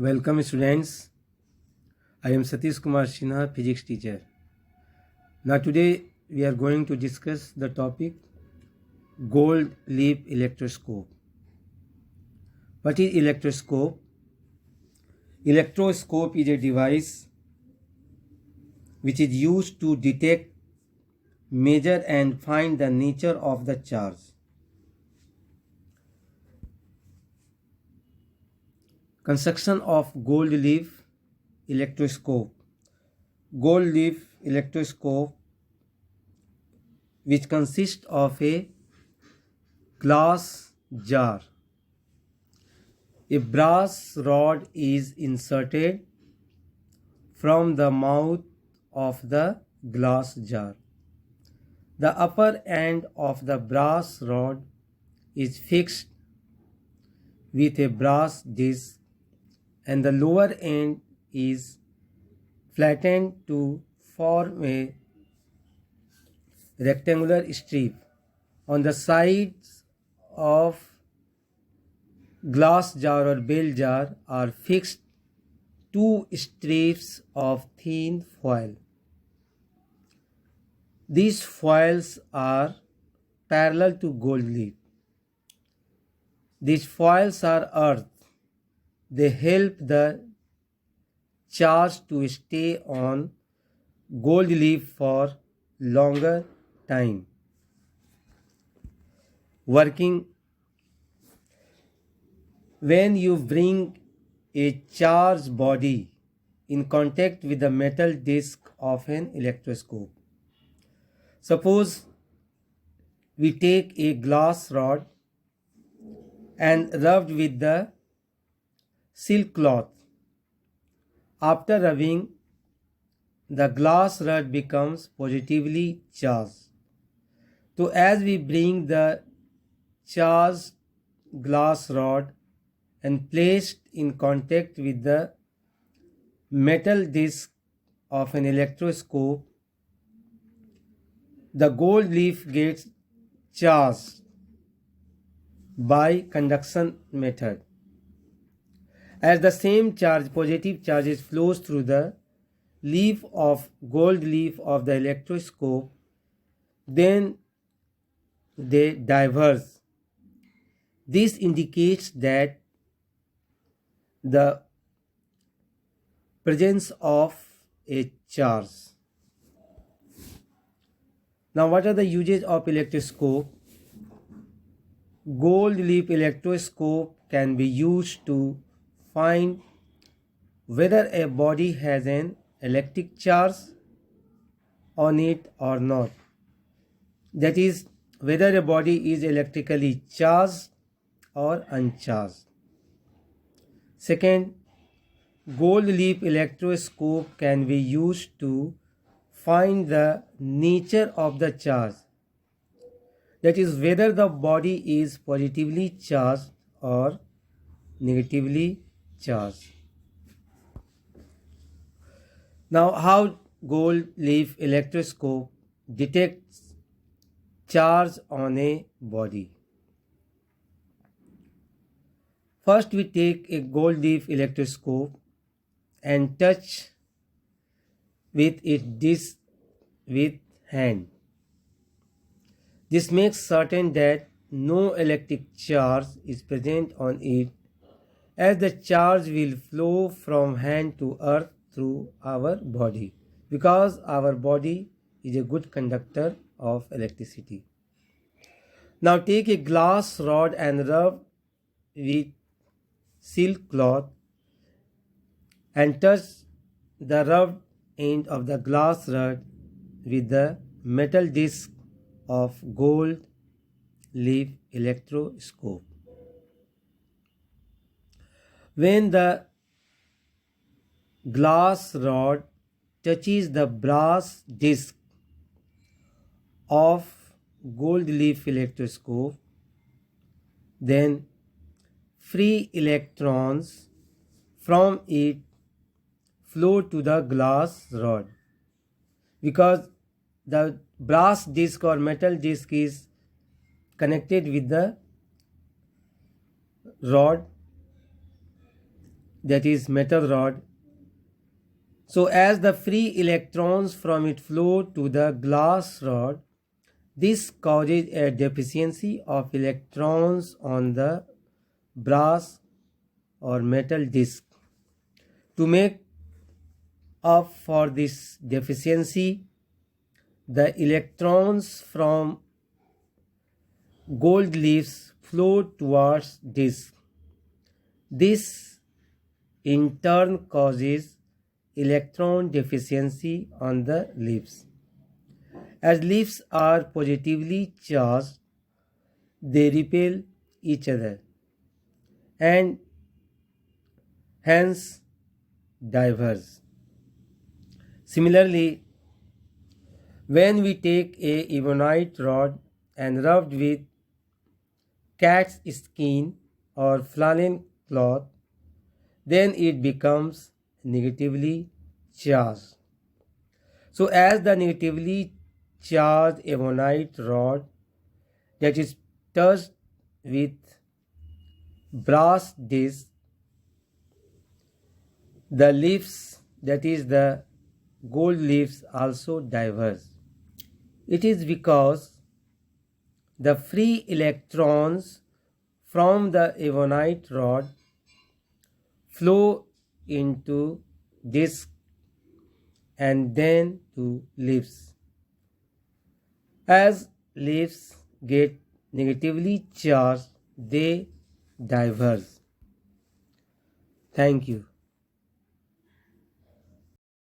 Welcome students. I am Satish Kumar Sinha, physics teacher. Now today we are going to discuss the topic gold leaf electroscope. What is electroscope? Electroscope is a device which is used to detect, measure and find the nature of the charge. Construction of gold leaf electroscope. Gold leaf electroscope, which consists of a glass jar. A brass rod is inserted from the mouth of the glass jar. The upper end of the brass rod is fixed with a brass disc and the lower end is flattened to form a rectangular strip. On the sides of glass jar or bell jar are fixed two strips of thin foil. These foils are parallel to gold leaf. These foils are earth. They help the charge to stay on gold leaf for longer time. Working: when you bring a charged body in contact with the metal disc of an electroscope. Suppose we take a glass rod and rubbed with the silk cloth. After rubbing, the glass rod becomes positively charged. So as we bring the charged glass rod and placed in contact with the metal disc of an electroscope, the gold leaf gets charged by conduction method. As the same charge, positive charges flows through the leaf of gold leaf of the electroscope, then they diverge. This indicates that the presence of a charge. Now, what are the uses of electroscope? Gold leaf electroscope can be used to find whether a body has an electric charge on it or not. That is, whether a body is electrically charged or uncharged. Second, gold leaf electroscope can be used to find the nature of the charge. That is, whether the body is positively charged or negatively charged. Now, how gold leaf electroscope detects charge on a body? First, we take a gold leaf electroscope and touch with its disc with hand. This makes certain that no electric charge is present on it, as the charge will flow from hand to earth through our body, because our body is a good conductor of electricity. Now take a glass rod and rub with silk cloth and touch the rubbed end of the glass rod with the metal disc of gold leaf electroscope. When the glass rod touches the brass disc of gold leaf electroscope, then free electrons from it flow to the glass rod. Because the brass disc or metal disc is connected with the rod, that is metal rod. So as the free electrons from it flow to the glass rod, this causes a deficiency of electrons on the brass or metal disc. To make up for this deficiency, the electrons from gold leaves flow towards disc. This in turn causes electron deficiency on the leaves. As leaves are positively charged, they repel each other and hence diverge. Similarly, when we take a ebonite rod and rubbed with cat's skin or flannel cloth, then it becomes negatively charged. So as the negatively charged ebonite rod that is touched with brass disc, the leaves, that is the gold leaves, also diverge. It is because the free electrons from the ebonite rod flow into disc and then to leaves. As leaves get negatively charged, they diverge. Thank you.